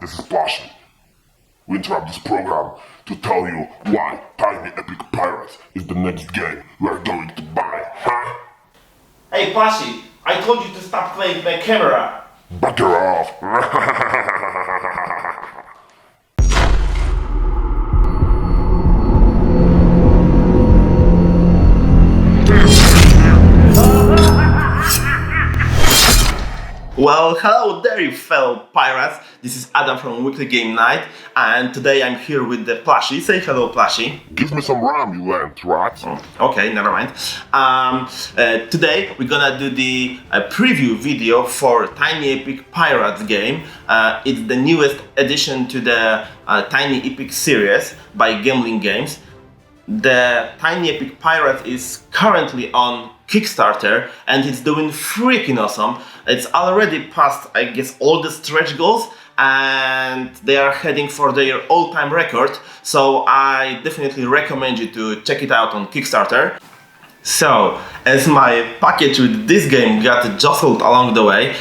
this is Plushie. We interrupt this program to tell you why Tiny Epic Pirates is the next game we are going to buy, huh? Hey Plushie, I told you to stop playing my camera. Bugger off! Well, hello there you fellow pirates. This is Adam from Weekly Game Night, and today I'm here with the Plushie. Say hello, Plushie. Give me some ram, you ant rat. Okay, never mind. Today we're gonna do the preview video for Tiny Epic Pirates game. It's the newest addition to the Tiny Epic series by Gamelyn Games. The Tiny Epic Pirate is currently on Kickstarter and it's doing freaking awesome. It's already past, I guess, all the stretch goals and they are heading for their all-time record. So I definitely recommend you to check it out on Kickstarter. So, as my package with this game got jostled along the way,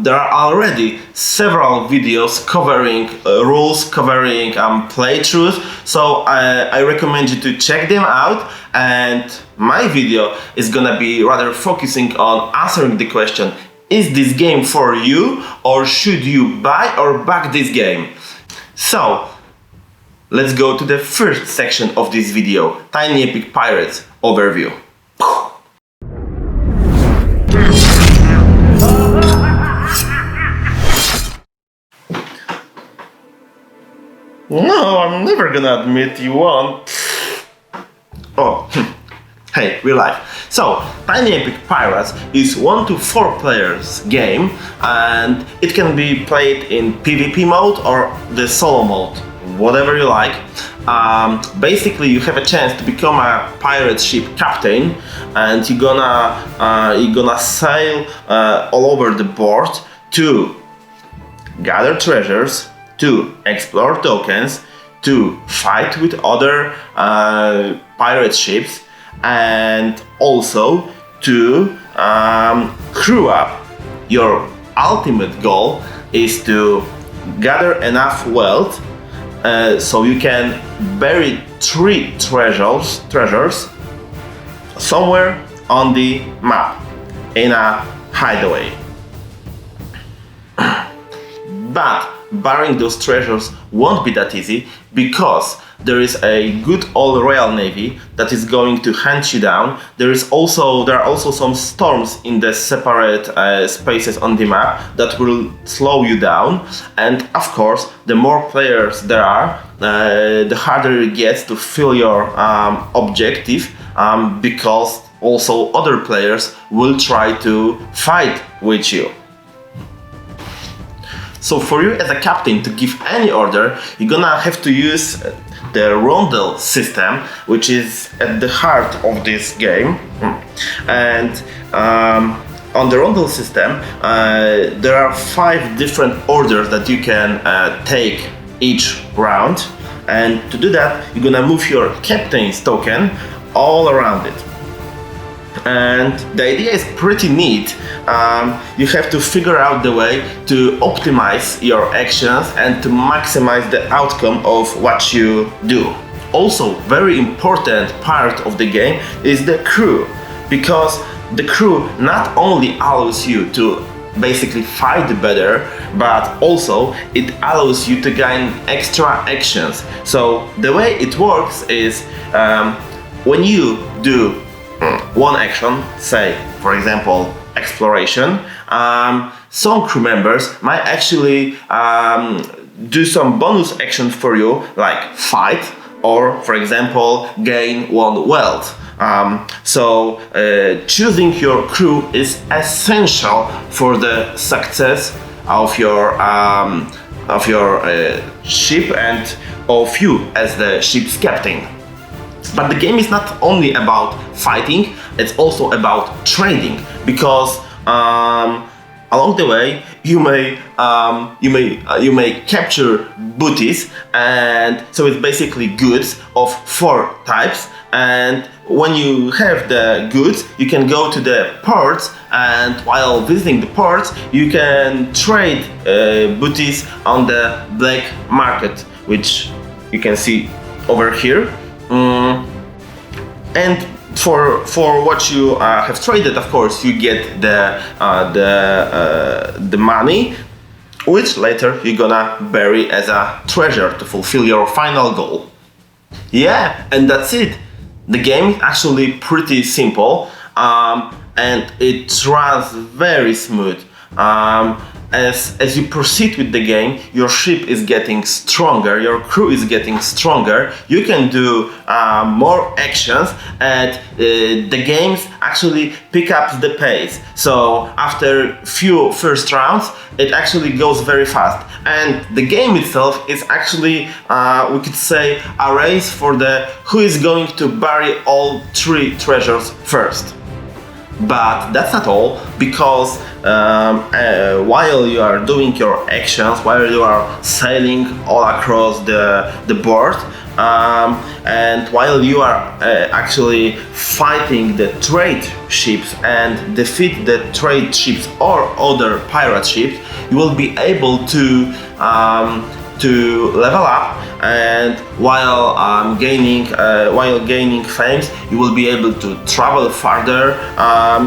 there are already several videos covering rules, covering playthroughs, so I recommend you to check them out, and my video is gonna be rather focusing on answering the question, is this game for you, or should you buy or back this game? So, let's go to the first section of this video, Tiny Epic Pirates overview. No, I'm never gonna admit you won. Oh, hey, real life. So, Tiny Epic Pirates is 1 to 4 players game and it can be played in PvP mode or the solo mode, whatever you like. Basically, you have a chance to become a pirate ship captain, and you're gonna sail all over the board to gather treasures, to explore tokens, to fight with other pirate ships, and also to crew up. Your ultimate goal is to gather enough wealth so you can bury 3 treasures somewhere on the map in a hideaway. But burying those treasures won't be that easy because there is a good old Royal Navy that is going to hunt you down. There are also some storms in the separate spaces on the map that will slow you down, and of course the more players there are, the harder it gets to fill your objective, because also other players will try to fight with you. So for you as a captain to give any order, you're gonna have to use the rondel system, which is at the heart of this game. And on the rondel system, there are 5 different orders that you can take each round. And to do that, you're gonna move your captain's token all around it. And the idea is pretty neat. You have to figure out the way to optimize your actions and to maximize the outcome of what you do. Also, very important part of the game is the crew, because the crew not only allows you to basically fight better, but also it allows you to gain extra actions. So the way it works is when you do one action, say for example exploration, some crew members might actually do some bonus action for you, like fight or for example gain 1 wealth. So choosing your crew is essential for the success of your ship and of you as the ship's captain. But the game is not only about fighting, it's also about trading, because Along the way, you may capture booties, and so it's basically goods of 4 types. And when you have the goods, you can go to the ports, and while visiting the ports, you can trade booties on the black market, which you can see over here. And for what you have traded, of course, you get the money, which later you're gonna bury as a treasure to fulfill your final goal. Yeah, and that's it. The game is actually pretty simple, and it runs very smooth. As you proceed with the game, your ship is getting stronger, your crew is getting stronger, you can do more actions, and the games actually pick up the pace. So after few first rounds, it actually goes very fast. And the game itself is actually, we could say, a race for the who is going to bury all 3 treasures first. But that's not all, because while you are doing your actions, while you are sailing all across the board, and while you are actually fighting the trade ships and defeat the trade ships or other pirate ships, you will be able to level up, and while gaining fame, you will be able to travel farther.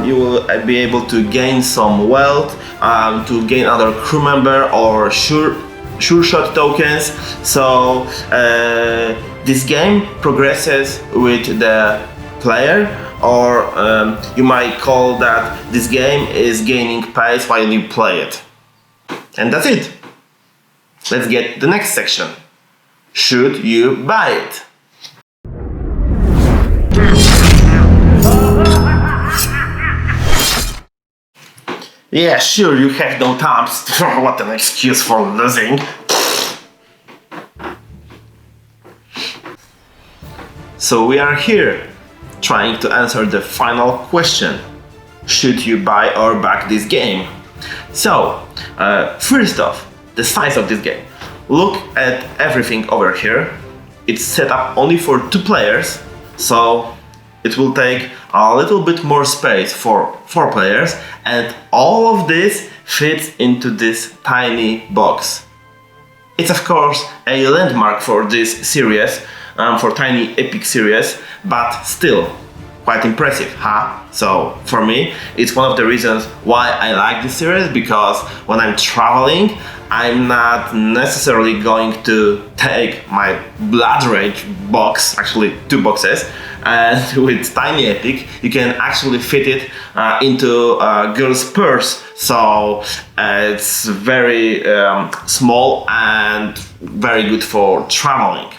You will be able to gain some wealth, to gain other crew member or sure shot tokens. So this game progresses with the player, or you might call that this game is gaining pace while you play it. And that's it. Let's get the next section. Should you buy it? Yeah, sure, you have no thumbs. What an excuse for losing. So we are here, trying to answer the final question. Should you buy or back this game? So, first off, the size of this game. Look at everything over here. It's set up only for 2 players, so it will take a little bit more space for 4 players, and all of this fits into this tiny box. It's of course a landmark for this series, for Tiny Epic series, but still quite impressive, huh? So for me, it's one of the reasons why I like this series, because when I'm traveling, I'm not necessarily going to take my Blood Rage box, actually 2 boxes, and with Tiny Epic you can actually fit it into a girl's purse, so it's very small and very good for traveling.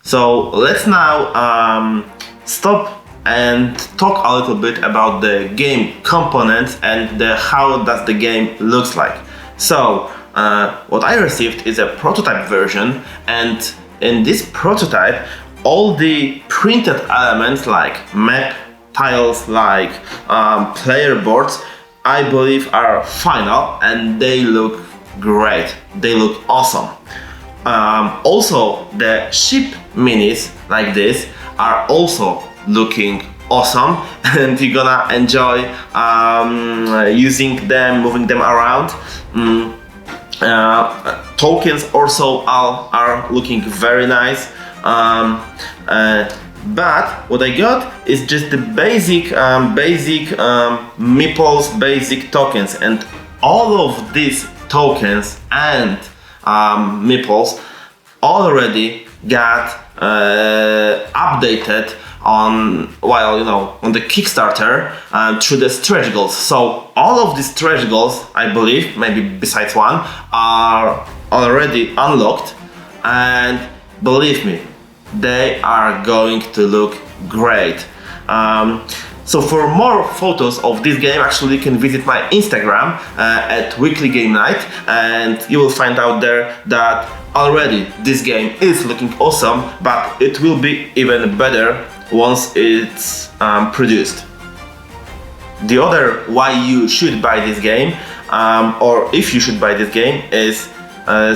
So let's now stop and talk a little bit about the game components and how does the game looks like. So what I received is a prototype version, and in this prototype all the printed elements like map, tiles, like player boards, I believe are final, and they look great, they look awesome. Also the ship minis like this are also looking awesome, and you're gonna enjoy using them, moving them around. Tokens also are looking very nice, but what I got is just the basic meeples, basic tokens, and all of these tokens and meeples already got updated on the Kickstarter through the stretch goals. So all of these stretch goals, I believe, maybe besides one, are already unlocked, and believe me, they are going to look great. So for more photos of this game, actually you can visit my Instagram at Weekly Game Night, and you will find out there that already this game is looking awesome, but it will be even better once it's produced. The other why you should buy this game, or if you should buy this game, is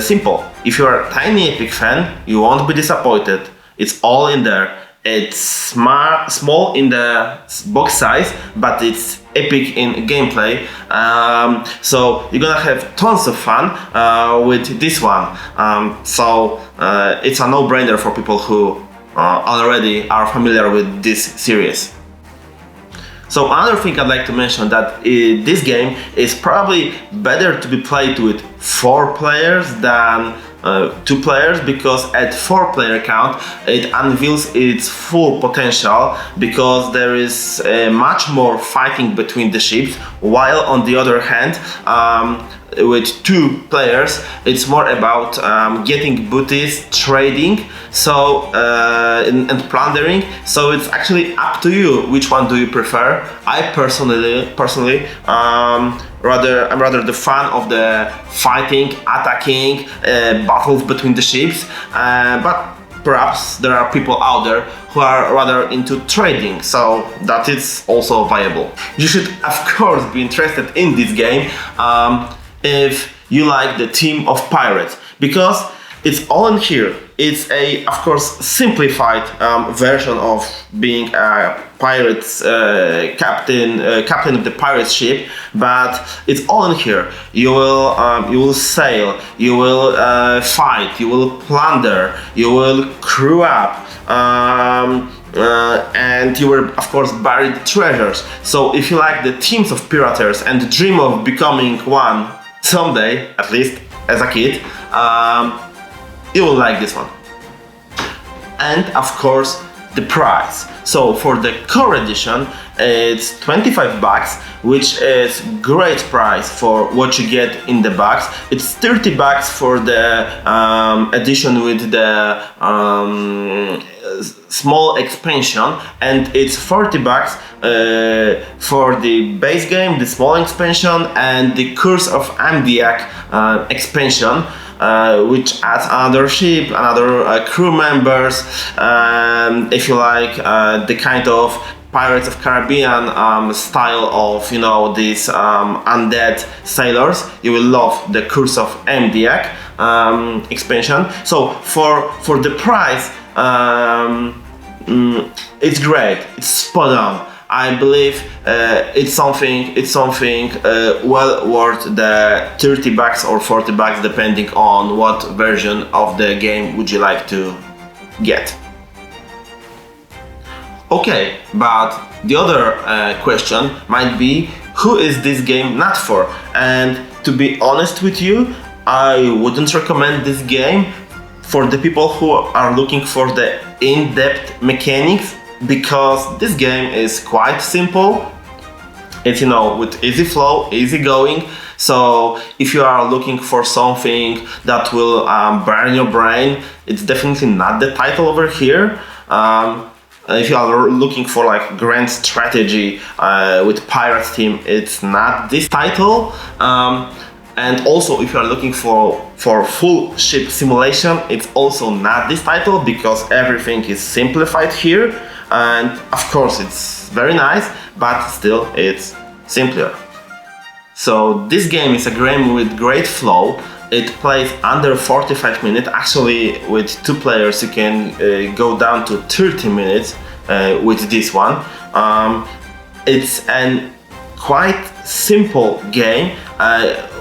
simple. If you're a tiny Epic fan, you won't be disappointed. It's all in there. It's small in the box size, but it's epic in gameplay. So you're gonna have tons of fun with this one. It's a no-brainer for people who already are familiar with this series. So another thing I'd like to mention that this game is probably better to be played with 4 players than 2 players, because at 4-player count it unveils its full potential, because there is much more fighting between the ships, while on the other hand with 2 players it's more about getting booties, trading, and plundering. So it's actually up to you which one do you prefer. I personally I'm rather the fan of the fighting, attacking, battles between the ships, but perhaps there are people out there who are rather into trading, so that is also viable. You should of course be interested in this game if you like the theme of pirates, because it's all in here. It's a, of course, simplified version of being a pirate's captain of the pirate ship, but it's all in here. You will sail, you will fight, you will plunder, you will crew up, and you will, of course, bury the treasures. So if you like the themes of pirates and dream of becoming one someday, at least as a kid, you will like this one. And of course the price. So for the core edition it's $25, which is great price for what you get in the box. It's $30 for the edition with the small expansion, and it's $40 for the base game, the small expansion, and the Curse of Amdiak expansion, which adds another ship, another crew members. If you like the kind of Pirates of Caribbean style of, these undead sailors, you will love the Curse of Amdiak expansion. So for the price, it's great. It's spot on. I believe it's something well worth the $30 or $40, depending on what version of the game would you like to get. Okay, but the other question might be, who is this game not for? And to be honest with you, I wouldn't recommend this game for the people who are looking for the in-depth mechanics, because this game is quite simple. It's, with easy flow, easy going. So if you are looking for something that will burn your brain, it's definitely not the title over here. If you are looking for like grand strategy with pirate theme, it's not this title. And also if you are looking for full ship simulation, it's also not this title, because everything is simplified here. And of course it's very nice, but still it's simpler. So this game is a game with great flow. It plays under 45 minutes. Actually, with 2 players you can go down to 30 minutes with this one. It's a quite simple game.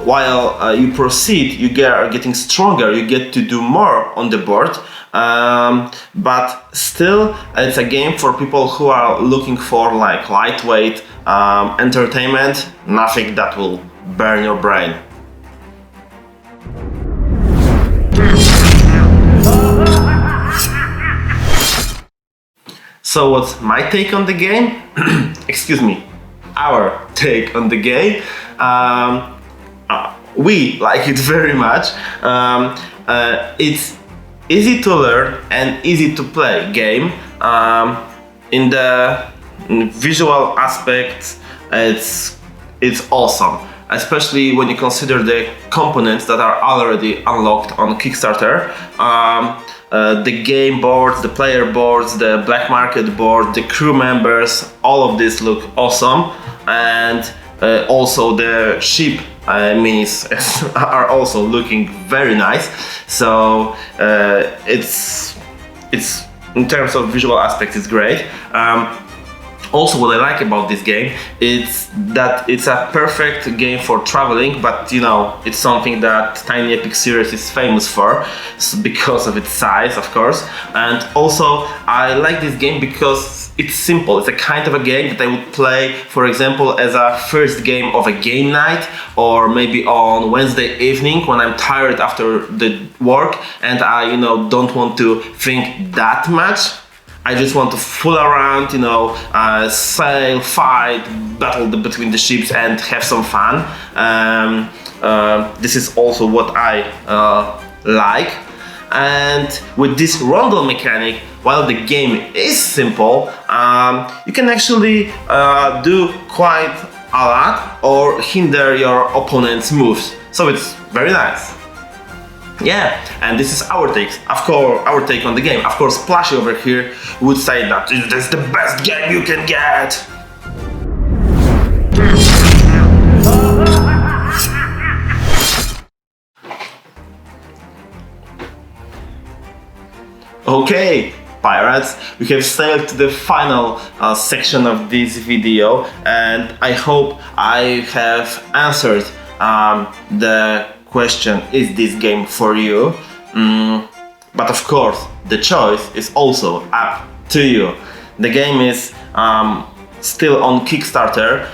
While you proceed, you are getting stronger, you get to do more on the board. But still, it's a game for people who are looking for like lightweight entertainment, nothing that will burn your brain. So what's my take on the game? Excuse me, our take on the game. We like it very much. It's easy to learn and easy to play game. In the visual aspects, it's awesome, especially when you consider the components that are already unlocked on Kickstarter. The game boards, the player boards, the black market board, the crew members, all of this look awesome. and also the ship minis are also looking very nice. So it's in terms of visual aspects, it's great. Also, what I like about this game is that it's a perfect game for traveling, but you know, it's something that Tiny Epic series is famous for because of its size, of course. And also, I like this game because it's simple. It's a kind of a game that I would play, for example, as a first game of a game night, or maybe on Wednesday evening when I'm tired after the work and I, you know, don't want to think that much. I just want to fool around, you know, sail, fight, battle between the ships and have some fun. This is also what I like. And with this rondel mechanic, while the game is simple, you can actually do quite a lot or hinder your opponent's moves. So it's very nice. Yeah, and this is our take on the game. Of course, Plushie over here would say that this is the best game you can get. Okay, pirates, we have sailed to the final section of this video, and I hope I have answered the question, is this game for you? But of course, the choice is also up to you. The game is still on Kickstarter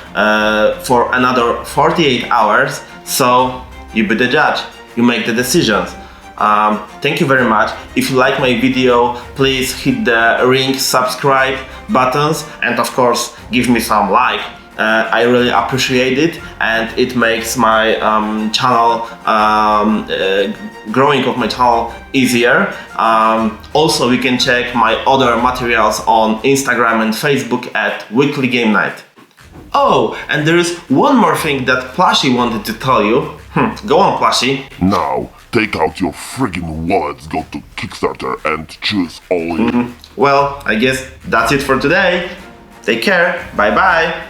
for another 48 hours, so you be the judge, you make the decisions. Thank you very much. If you like my video, please hit the ring subscribe buttons and of course give me some like. I really appreciate it, and it makes my channel, growing of my channel easier. Also, you can check my other materials on Instagram and Facebook at Weekly Game Night. Oh, and there is one more thing that Plushie wanted to tell you. Go on, Plushie. Now, take out your friggin' wallets, go to Kickstarter and choose all you. Well, I guess that's it for today. Take care. Bye bye.